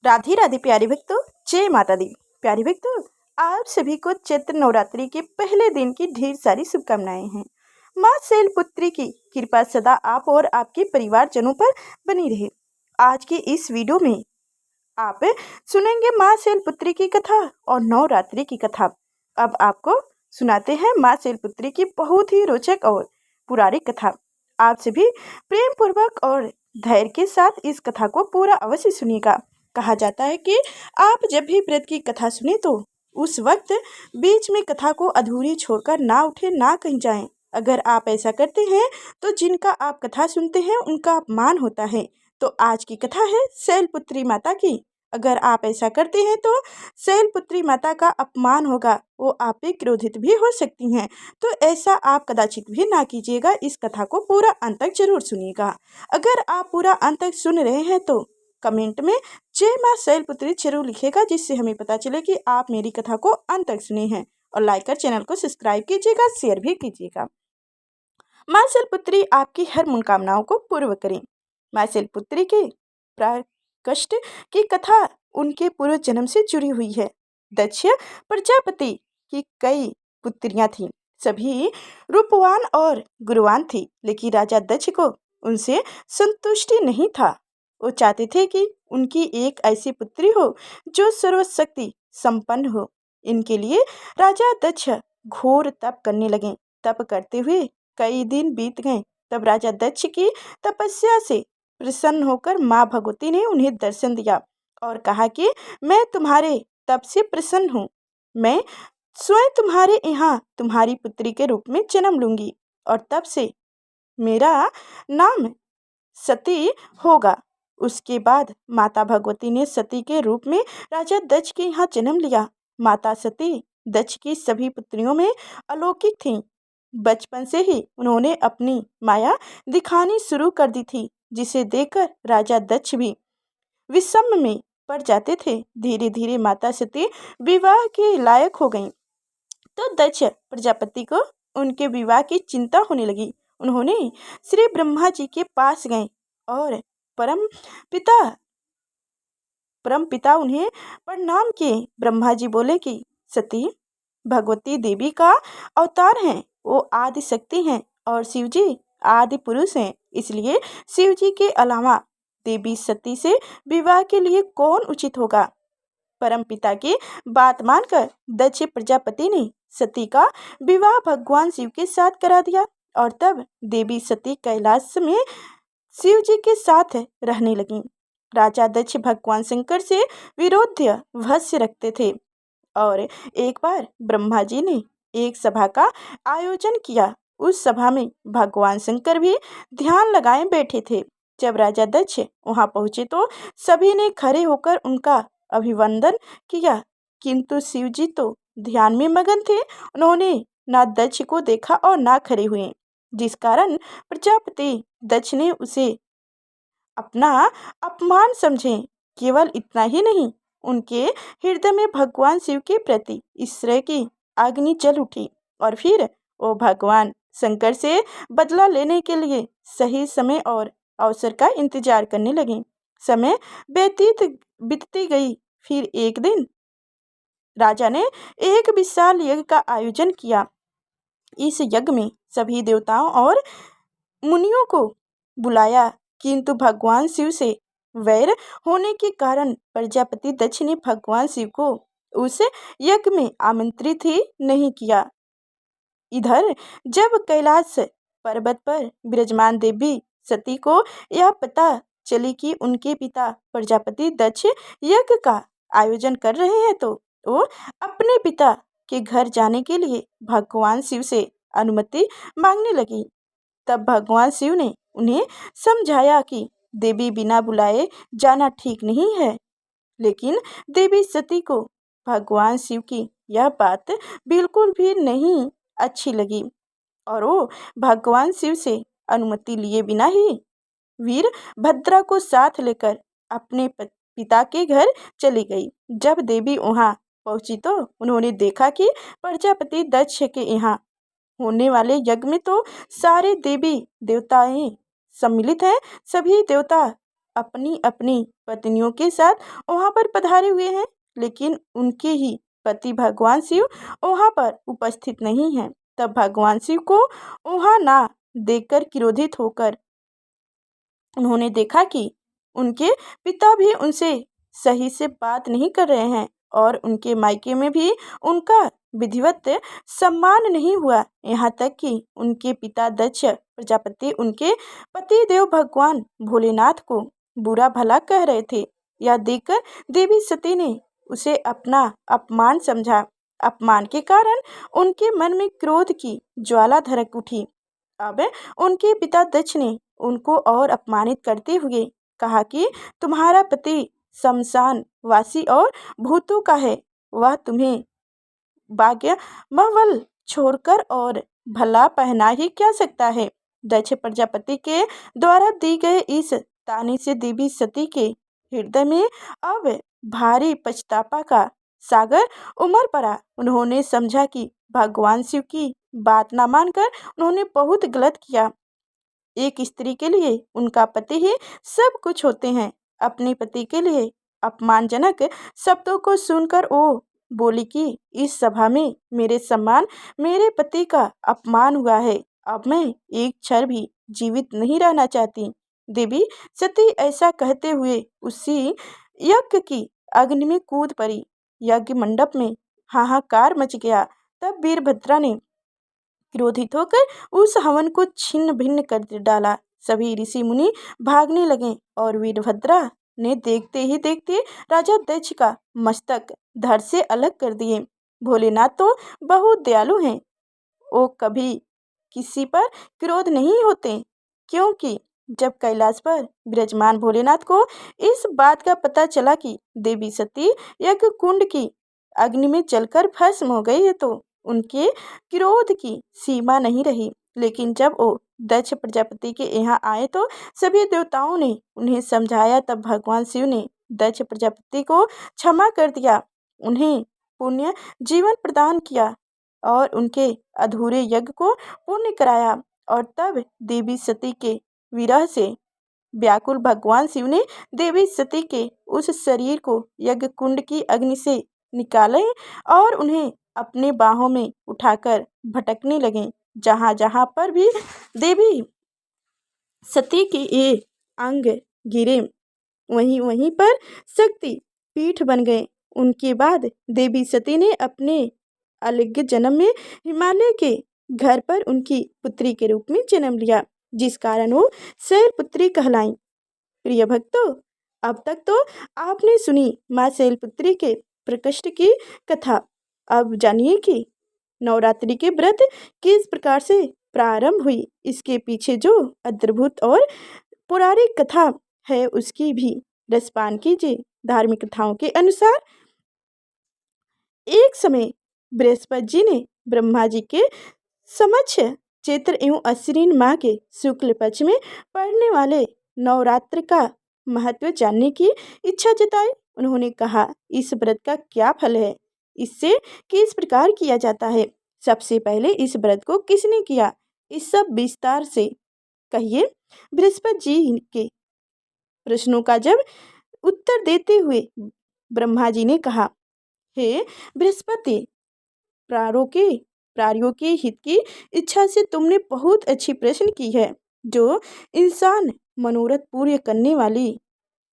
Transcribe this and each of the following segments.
राधे राधे प्यारे भक्तों, जय माता दी। प्यारे भक्तों, आप सभी को चैत्र नवरात्रि के पहले दिन की ढेर सारी शुभकामनाएं हैं। माँ शैलपुत्री की कृपा सदा आप और आपके परिवारजनों पर बनी रहे। आज के इस वीडियो में आप सुनेंगे माँ शैलपुत्री की कथा और नवरात्रि की कथा। अब आपको सुनाते हैं माँ शैलपुत्री की बहुत ही रोचक और पौराणिक कथा। आप सभी प्रेम पूर्वक और धैर्य के साथ इस कथा को पूरा अवश्य सुनिएगा। कहा जाता है कि आप जब भी व्रत की कथा सुने तो उस वक्त बीच में कथा को अधूरी छोड़कर ना उठे, ना कहीं जाएं। अगर आप ऐसा करते हैं तो जिनका आप कथा सुनते हैं उनका अपमान होता है। तो आज की कथा है शैलपुत्री माता की। अगर आप ऐसा करते हैं तो शैलपुत्री माता का अपमान होगा, वो आप पे क्रोधित भी हो सकती हैं। तो ऐसा आप कदाचित भी ना कीजिएगा। इस कथा को पूरा अंत तक जरूर सुनिएगा। अगर आप पूरा अंत तक सुन रहे हैं तो कमेंट में जय माँ शैलपुत्री जरूर लिखेगा, जिससे हमें पता चले कि आप मेरी कथा को अंत तक सुने हैं। और लाइक कर चैनल को सब्सक्राइब कीजिएगा, शेयर भी कीजिएगा। माँ शैलपुत्री आपकी हर मनोकामनाओं को पूर्ण करें। माँ शैलपुत्री के कष्ट की कथा उनके पूर्व जन्म से जुड़ी हुई है। दक्ष प्रजापति की कई पुत्रियां थीं, सभी रूपवान और गुणवान थी, लेकिन राजा दक्ष को उनसे संतुष्टि नहीं था। वो चाहते थे कि उनकी एक ऐसी पुत्री हो जो सर्वशक्ति संपन्न हो। इनके लिए राजा दक्ष घोर तप करने लगे। तप करते हुए कई दिन बीत गए। तब राजा दक्ष की तपस्या से प्रसन्न होकर माँ भगवती ने उन्हें दर्शन दिया और कहा कि मैं तुम्हारे तप से प्रसन्न हूँ। मैं स्वयं तुम्हारे यहाँ तुम्हारी पुत्री के रूप में जन्म लूंगी और तब से मेरा नाम सती होगा। उसके बाद माता भगवती ने सती के रूप में राजा दक्ष के यहाँ जन्म लिया। माता सती दक्ष की सभी पुत्रियों में अलौकिक थीं। बचपन से ही उन्होंने अपनी माया दिखानी शुरू कर दी थी, जिसे देखकर राजा दक्ष भी विषम में पड़ जाते थे। धीरे धीरे माता सती विवाह के लायक हो गईं। तो दक्ष प्रजापति को उनके विवाह की चिंता होने लगी। उन्होंने श्री ब्रह्मा जी के पास गए और परम पिता उन्हें प्रणाम किए। ब्रह्मा जी बोले कि सती भगवती देवी का अवतार हैं, वो आदि शक्ति हैं और शिव जी आदि पुरुष हैं। इसलिए शिव जी के अलावा देवी सती से विवाह के लिए कौन उचित होगा। परम पिता की बात मानकर दक्ष प्रजापति ने सती का विवाह भगवान शिव के साथ करा दिया और तब देवी सती कैलाश में शिव जी के साथ रहने लगी। राजा दक्ष भगवान शंकर से विरोध भस्य रखते थे और एक बार ब्रह्मा जी ने एक सभा का आयोजन किया। उस सभा में भगवान शंकर भी ध्यान लगाए बैठे थे। जब राजा दक्ष वहां पहुंचे तो सभी ने खड़े होकर उनका अभिवंदन किया, किंतु शिव जी तो ध्यान में मगन थे। उन्होंने ना दक्ष को देखा और ना खड़े हुए, जिस कारण प्रजापति दक्ष ने उसे अपना अपमान समझे। केवल इतना ही नहीं, उनके हृदय में भगवान शिव के प्रति ईर्ष्या की अग्नि जल उठी और फिर वो भगवान शंकर से बदला लेने के लिए सही समय और अवसर का इंतजार करने लगे। समय बीतती गई। फिर एक दिन राजा ने एक विशाल यज्ञ का आयोजन किया। इस यज्ञ में सभी देवताओं और मुनियों को बुलाया, किंतु भगवान शिव से वैर होने के कारण प्रजापति दक्ष ने भगवान शिव को उस यज्ञ में आमंत्रित ही नहीं किया। इधर जब कैलाश पर्वत पर विराजमान देवी सती को यह पता चली कि उनके पिता प्रजापति दक्ष यज्ञ का आयोजन कर रहे हैं तो वो अपने पिता के घर जाने के लिए भगवान शिव से अनुमति मांगने लगी। तब भगवान शिव ने उन्हें समझाया कि देवी बिना बुलाए जाना ठीक नहीं है, लेकिन देवी सती को भगवान शिव की यह बात बिल्कुल भी नहीं अच्छी लगी और वो भगवान शिव से अनुमति लिए बिना ही वीरभद्रा को साथ लेकर अपने पिता के घर चली गई। जब देवी वहां पहुंची तो उन्होंने देखा कि प्रजापति दक्ष के यहाँ होने वाले यज्ञ में तो सारे देवी देवताएं सम्मिलित हैं। सभी देवता अपनी अपनी पत्नियों के साथ वहाँ पर पधारे हुए हैं, लेकिन उनके ही पति भगवान शिव वहाँ पर उपस्थित नहीं हैं। तब भगवान शिव को वहाँ ना देखकर क्रोधित होकर उन्होंने देखा कि उनके पिता भी उनसे सही से बात नहीं कर रहे हैं और उनके मायके में भी उनका विधिवत सम्मान नहीं हुआ। यहाँ तक कि उनके पिता दक्ष प्रजापति उनके पति देव भगवान भोलेनाथ को बुरा भला कह रहे थे। यह देखकर देवी सती ने उसे अपना अपमान समझा। अपमान के कारण उनके मन में क्रोध की ज्वाला धड़क उठी। अब उनके पिता दक्ष ने उनको और अपमानित करते हुए कहा कि तुम्हारा पति शमशान वासी और भूतों का है, वह तुम्हें भाग्य महवल छोड़कर और भला पहना ही क्या सकता है। दक्ष प्रजापति के द्वारा दी गए इस ताने से देवी सती के हृदय में अब भारी पछतावा का सागर उमड़ पड़ा। उन्होंने समझा कि भगवान शिव की बात ना मानकर उन्होंने बहुत गलत किया। एक स्त्री के लिए उनका पति ही सब कुछ होते हैं। अपने पति के लिए अपमानजनक शब्दों को सुनकर वो बोली कि इस सभा में मेरे सम्मान, मेरे पति का अपमान हुआ है। अब मैं एक क्षण भी जीवित नहीं रहना चाहती। देवी सती ऐसा कहते हुए उसी यज्ञ की अग्नि में कूद पड़ी। यज्ञ मंडप में हाहाकार मच गया। तब वीरभद्रा ने क्रोधित होकर उस हवन को छिन्न भिन्न कर डाला। सभी ऋषि मुनि भागने लगे और वीरभद्रा ने देखते ही देखते राजा दक्ष का मस्तक धड़ से अलग कर दिए। भोलेनाथ तो बहुत दयालु हैं, वो कभी किसी पर क्रोध नहीं होते, क्योंकि जब कैलाश पर विराजमान भोलेनाथ को इस बात का पता चला कि देवी सती यज्ञ कुंड की अग्नि में जलकर भस्म हो गई है, तो उनके क्रोध की सीमा नहीं रही। लेकिन जब वो दक्ष प्रजापति के यहाँ आए तो सभी देवताओं ने उन्हें समझाया। तब भगवान शिव ने दक्ष प्रजापति को क्षमा कर दिया, उन्हें पुण्य जीवन प्रदान किया और उनके अधूरे यज्ञ को पूर्ण कराया। और तब देवी सती के विरह से व्याकुल भगवान शिव ने देवी सती के उस शरीर को यज्ञ कुंड की अग्नि से निकाले और उन्हें अपने बाहों में उठाकर भटकने लगे। जहाँ जहाँ पर भी देवी सती के ये अंग गिरे, वहीं वहीं पर शक्ति पीठ बन गए। उनके बाद देवी सती ने अपने अलग जन्म में हिमालय के घर पर उनकी पुत्री के रूप में जन्म लिया, जिस कारण वो शैलपुत्री कहलाई। प्रिय भक्तों, अब तक तो आपने सुनी माँ शैलपुत्री के प्रकृष्ट की कथा। अब जानिए कि नवरात्रि के व्रत किस प्रकार से प्रारंभ हुई। इसके पीछे जो अद्भुत और पौराणिक कथा है उसकी भी रसपान कीजिए। धार्मिक कथाओं के अनुसार एक समय बृहस्पति जी ने ब्रह्मा जी के समक्ष चैत्र एवं अश्विन माह के शुक्ल पक्ष में पड़ने वाले नवरात्र का महत्व जानने की इच्छा जताई। उन्होंने कहा, इस व्रत का क्या फल है, इससे किस प्रकार किया जाता है, सबसे पहले इस व्रत को किसने किया, इस सब विस्तार से कहिए। बृहस्पति जी के प्रश्नों का जब उत्तर देते हुए ब्रह्मा जी ने कहा, हे बृहस्पति, प्राणियों के हित की इच्छा से तुमने बहुत अच्छी प्रश्न की है। जो इंसान मनोरथ पूर्ण करने वाली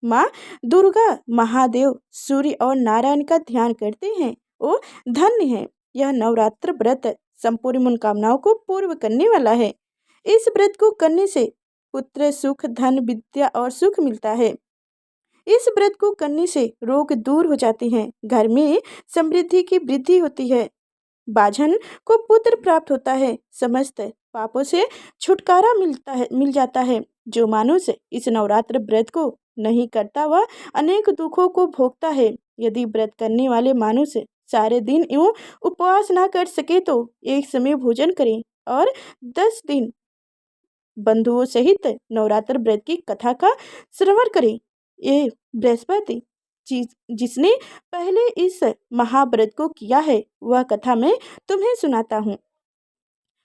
माँ दुर्गा, महादेव, सूर्य और नारायण का ध्यान करते हैं वो धन्य है। यह नवरात्र व्रत संपूर्ण मनोकामनाओं को पूर्ण करने वाला है। इस व्रत को करने से पुत्र, सुख, धन, विद्या और सुख मिलता है। इस व्रत को करने से रोग दूर हो जाते हैं, घर में समृद्धि की वृद्धि होती है, बाझन को पुत्र प्राप्त होता है, समस्त पापों से छुटकारा मिल जाता है। जो मनुष्य इस नवरात्र व्रत को नहीं करता वह अनेक दुखों को भोगता है। यदि व्रत करने वाले मनुष्य सारे दिन एवं उपवास ना कर सके तो एक समय भोजन करें और 10 दिन बंधुओं सहित नवरात्र व्रत की कथा का श्रवण करें। ये बृहस्पति जिसने पहले इस महाव्रत को किया है वह कथा मैं तुम्हें सुनाता हूँ।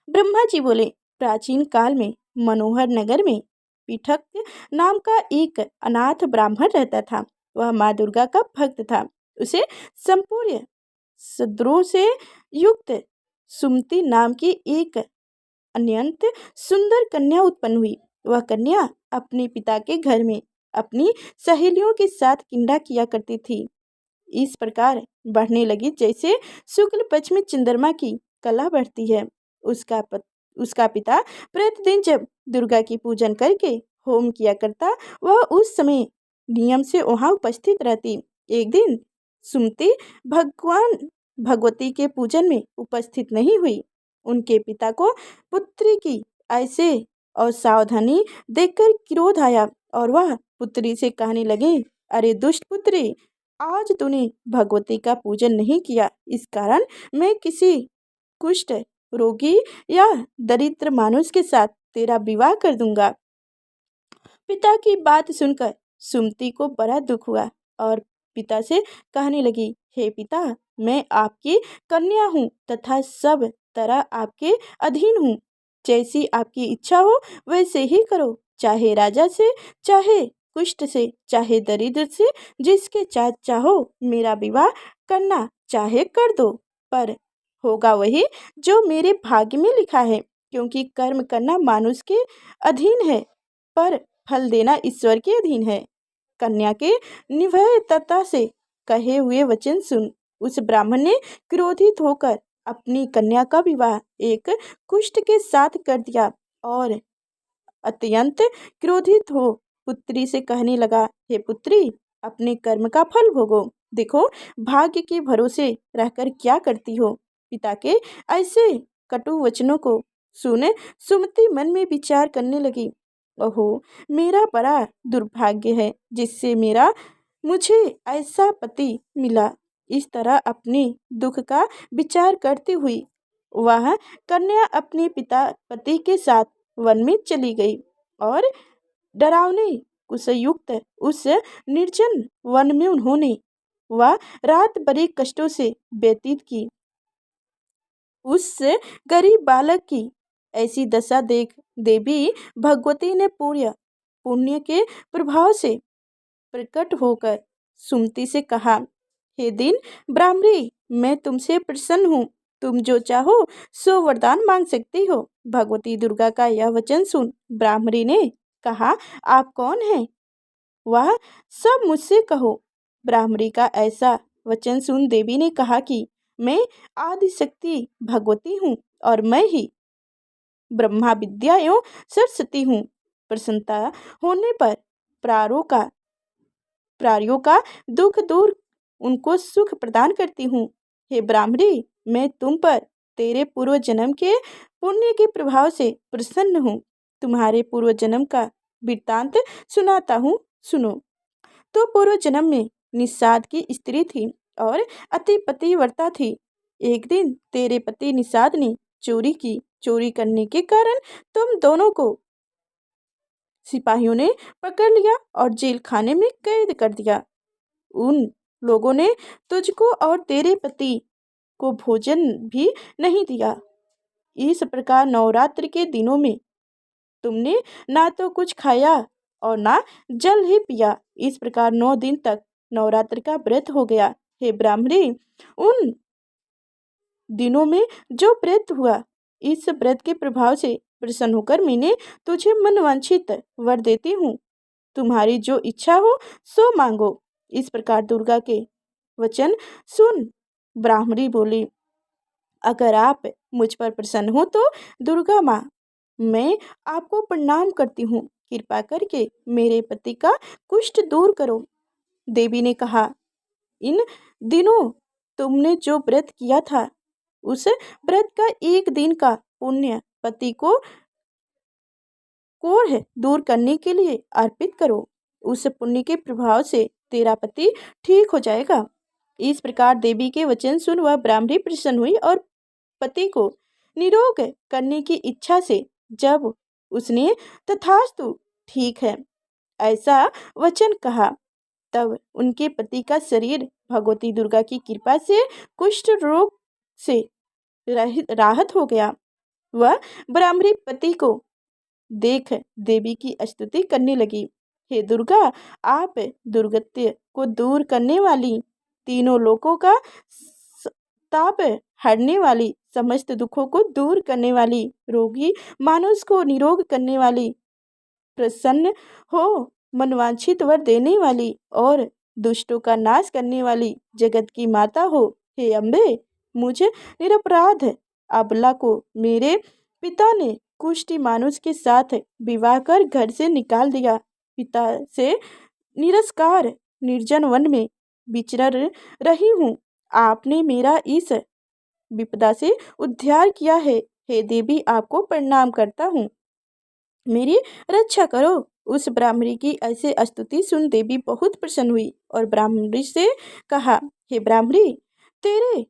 ब्रह्मा जी बोले, प्राचीन काल में मनोहर नगर में पीठक नाम का एक अनाथ ब्राह्मण रहता था। वह माँ दुर्गा का भक्त था। उसे संपूर्ण सद्गुणों से युक्त सुमति नाम की एक अत्यंत सुंदर कन्या उत्पन्न हुई। वह कन्या अपने पिता के घर में अपनी सहेलियों के साथ किंडा किया करती थी। इस प्रकार बढ़ने लगी जैसे शुक्ल पक्ष में चंद्रमा की कला बढ़ती है। उसका पिता प्रतिदिन जब दुर्गा की पूजन करके होम किया करता, वह उस समय नियम से वहां उपस्थित रहती। एक दिन सुमति भगवान भगवती के पूजन में उपस्थित नहीं हुई। उनके पिता को पुत्री की ऐसे असावधानी देखकर क्रोध आया और वह पुत्री से कहने लगे, अरे दुष्ट पुत्री, आज तूने भगवती का पूजन नहीं किया, इस कारण मैं किसी कुष्ठ रोगी या दरिद्र मानुष के साथ तेरा विवाह कर दूंगा। पिता की बात सुनकर सुमति को बड़ा दुख हुआ और पिता से कहने लगी, हे पिता, मैं आपकी कन्या हूँ तथा सब तरह आपके अधीन हूँ। जैसी आपकी इच्छा हो वैसे ही करो, चाहे राजा से, चाहे कुष्ठ से, चाहे दरिद्र से, जिसके साथ चाहो मेरा विवाह करना चाहे कर दो, पर होगा वही जो मेरे भाग्य में लिखा है, क्योंकि कर्म करना मानुष के अधीन है पर फल देना ईश्वर के अधीन है। कन्या के निर्भयता से कहे हुए वचन सुन उस ब्राह्मण ने क्रोधित होकर अपनी कन्या का विवाह एक कुष्ठ के साथ कर दिया और अत्यंत क्रोधित हो पुत्री से कहने लगा, हे पुत्री, अपने कर्म का फल भोगो। देखो भाग्य के भरोसे रहकर क्या करती हो। पिता के ऐसे कटु वचनों को सुन सुमति मन में विचार करने लगी, ओहो, मेरा बड़ा दुर्भाग्य है जिससे मुझे ऐसा पति मिला। इस तरह अपने दुख का विचार करती हुई वह कन्या अपने पति के साथ वन में चली गई और डरावने कुसयुक्त उस निर्जन वन में उन्होंने वह रात बड़े कष्टों से व्यतीत की। उस गरीब बालक की ऐसी दशा देख देवी भगवती ने पूर्ण पुण्य के प्रभाव से प्रकट होकर सुमति से कहा, हे दिन ब्राह्मणी, मैं तुमसे प्रसन्न हूँ, तुम जो चाहो सो वरदान मांग सकती हो। भगवती दुर्गा का यह वचन सुन ब्राह्मणी ने कहा, आप कौन हैं? वह सब मुझसे कहो। ब्राह्मणी का ऐसा वचन सुन देवी ने कहा कि मैं आदिशक्ति भगवती हूँ और मैं ही ब्रह्मा विद्या एवं सरस्वती हूँ। प्रसन्नता होने पर प्राणियों का दुख दूर उनको सुख प्रदान करती हूँ। हे ब्राह्मणी, मैं तुम पर तेरे पूर्व जन्म के पुण्य के प्रभाव से प्रसन्न हूँ। तुम्हारे पूर्व जन्म का वृत्तांत सुनाता हूँ, सुनो। तो पूर्व जन्म में निषाद की स्त्री थी और अति पतिव्रता थी। एक दिन तेरे पति निषाद ने चोरी की। चोरी करने के कारण तुम दोनों को सिपाहियों ने पकड़ लिया और जेल खाने में कैद कर दिया। उन लोगों ने तुझको और तेरे पति को भोजन भी नहीं दिया। इस प्रकार नवरात्र के दिनों में तुमने ना तो कुछ खाया और ना जल ही पिया। इस प्रकार 9 दिन तक नवरात्र का व्रत हो गया। हे ब्राह्मणी, उन दिनों में जो व्रत हुआ, इस व्रत के प्रभाव से प्रसन्न होकर मैंने तुझे मनवांछित वर देती हूँ। तुम्हारी जो इच्छा हो सो मांगो। इस प्रकार दुर्गा के वचन सुन ब्राह्मणी बोली, अगर आप मुझ पर प्रसन्न हो तो दुर्गा माँ, मैं आपको प्रणाम करती हूँ। कृपा करके मेरे पति का कुष्ठ दूर करो। देवी ने कहा, इन दिनों तुमने जो व्रत किया था, उस व्रत का एक दिन का पुण्य पति को कोढ़ दूर करने के लिए अर्पित करो। उस पुण्य के प्रभाव से तेरा पति ठीक हो जाएगा। इस प्रकार देवी के वचन सुन वह ब्राह्मणी प्रसन्न हुई और पति को निरोग करने की इच्छा से जब उसने तथास्तु, ठीक है, ऐसा वचन कहा, तब उनके पति का शरीर भगवती दुर्गा की कृपा से कुष्ठ रोग से राहत हो गया। वह ब्राह्मणी पति को देख देवी की स्तुति करने लगी। हे दुर्गा, आप दुर्गत्य को दूर करने वाली, तीनों लोकों का ताप हरने वाली, समस्त दुखों को दूर करने वाली, रोगी मानुष को निरोग करने वाली, प्रसन्न हो मनवांछित वर देने वाली और दुष्टों का नाश करने वाली जगत की माता हो। हे अम्बे, मुझे निरपराध अबला को मेरे पिता ने कुष्ठी मानुष के साथ विवाह कर घर से निकाल दिया। पिता से निरस्कार निर्जन वन में विचर रही हूँ। आपने मेरा इस विपदा से उद्धार किया है। हे देवी, आपको प्रणाम करता हूँ, मेरी रक्षा करो। उस ब्राह्मणी की ऐसे स्तुति सुन देवी बहुत प्रसन्न हुई और ब्राह्मणी से कहा, हे ब्राह्मणी, तेरे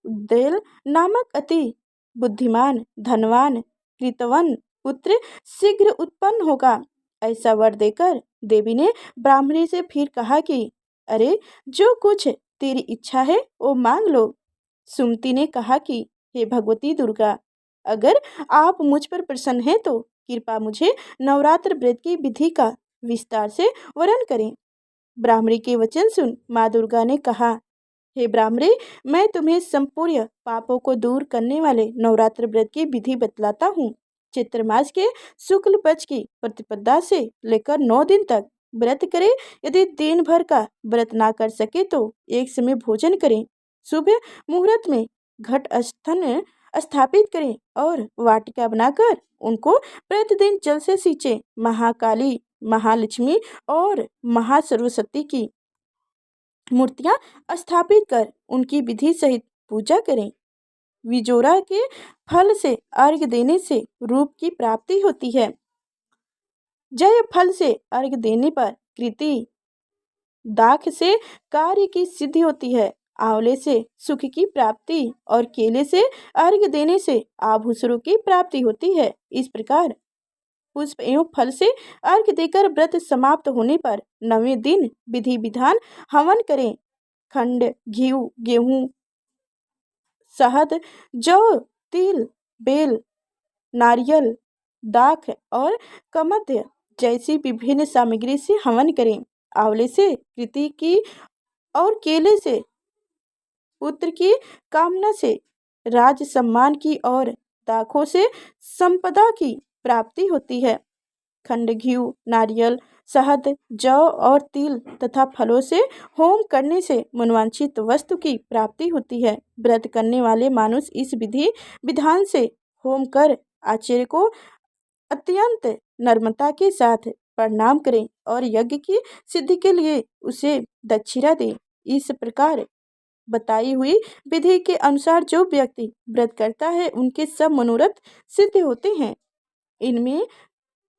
देल नामक अति बुद्धिमान, धनवान, कृतवन पुत्र शीघ्र उत्पन्न होगा। ऐसा वर देकर देवी ने ब्राह्मणी से फिर कहा कि अरे, जो कुछ तेरी इच्छा है वो मांग लो। सुमति ने कहा कि हे भगवती दुर्गा, अगर आप मुझ पर प्रसन्न हैं तो कृपा मुझे नवरात्र व्रत की विधि का विस्तार से वर्णन करें। ब्राह्मणी के वचन सुन माँ दुर्गा ने कहा, हे ब्राह्मणी, मैं तुम्हें संपूर्ण पापों को दूर करने वाले नवरात्र व्रत की विधि बतलाता हूँ। चैत्र मास के शुक्ल पक्ष की प्रतिपदा से लेकर 9 दिन तक व्रत करें। यदि दिन भर का व्रत ना कर सके तो एक समय भोजन करें। शुभ मुहूर्त में घट स्थन स्थापित करें और वाटिका बनाकर उनको प्रतिदिन जल से सींचे। महाकाली, महालक्ष्मी और महासरस्वती की मूर्तियां स्थापित कर उनकी विधि सहित पूजा करें। विजोरा के फल से अर्घ्य देने से रूप की प्राप्ति होती है। जय फल से अर्घ्य देने पर कृति, दाख से कार्य की सिद्धि होती है। आंवले से सुख की प्राप्ति और केले से अर्घ्य देने से आभूषणों की प्राप्ति होती है। इस प्रकार पुष्प एवं फल से अर्घ्य देकर व्रत समाप्त होने पर 9वें दिन विधि विधान हवन करें। खंड, घी, गेहूं, शहद, जौ, तिल, बेल, नारियल, दाख और कमध्य जैसी विभिन्न सामग्री से हवन करें। आंवले से कृति की और केले से पुत्र की कामना से राज सम्मान की और दाखों से संपदा की प्राप्ति होती है। खंड, घी, नारियल, शहद, जौ और तिल तथा फलों से होम करने से मनवांछित वस्तु की प्राप्ति होती है। व्रत करने वाले मानुष इस विधि विधान से होम कर आचार्य को अत्यंत नम्रता के साथ प्रणाम करें और यज्ञ की सिद्धि के लिए उसे दक्षिणा दें। इस प्रकार बताई हुई विधि के अनुसार जो व्यक्ति व्रत करता है उनके सब मनोरथ सिद्ध होते हैं। इनमें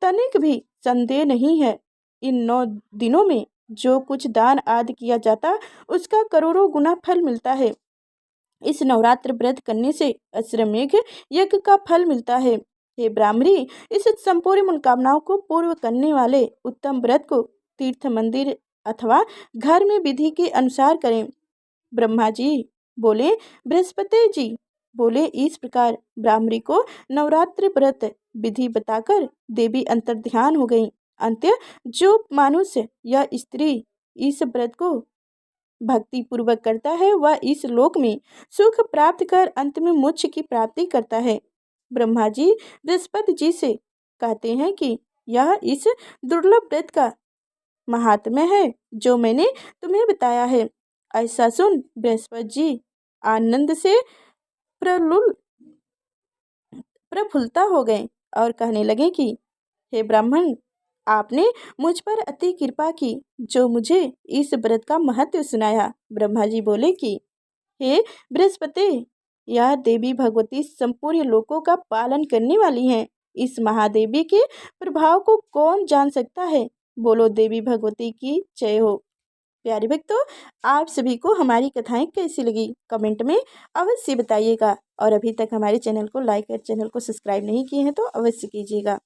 तनिक भी संदेह नहीं है। इन 9 दिनों में जो कुछ दान आदि किया जाता उसका करोड़ों गुना फल मिलता है। इस नवरात्र व्रत करने से अश्वमेघ यज्ञ का फल मिलता है। हे ब्राह्मणी, इस संपूर्ण मनोकामनाओं को पूर्ण करने वाले उत्तम व्रत को तीर्थ, मंदिर अथवा घर में विधि के अनुसार करें। ब्रह्मा जी बोले, बृहस्पति जी बोले। इस प्रकार ब्राह्मणी को नवरात्र व्रत विधि बताकर देवी अंतर्ध्यान हो गई। अंत्य जो मनुष्य या स्त्री इस व्रत को भक्ति पूर्वक करता है वह इस लोक में सुख प्राप्त कर अंत में मोक्ष की प्राप्ति करता है। ब्रह्मा जी बृहस्पति जी से कहते हैं कि यह इस दुर्लभ व्रत का महात्म्य है जो मैंने तुम्हें बताया है। ऐसा सुन बृहस्पति जी आनंद से प्रफुल्लता हो गए और कहने लगे कि हे ब्राह्मण, आपने मुझ पर अति कृपा की जो मुझे इस व्रत का महत्व सुनाया। ब्रह्मा जी बोले कि हे बृहस्पति, यह देवी भगवती संपूर्ण लोकों का पालन करने वाली हैं। इस महादेवी के प्रभाव को कौन जान सकता है। बोलो देवी भगवती की जय हो। प्यारे भक्तों, आप सभी को हमारी कथाएं कैसी लगी कमेंट में अवश्य बताइएगा और अभी तक हमारे चैनल को लाइक और चैनल को सब्सक्राइब नहीं किए हैं तो अवश्य कीजिएगा।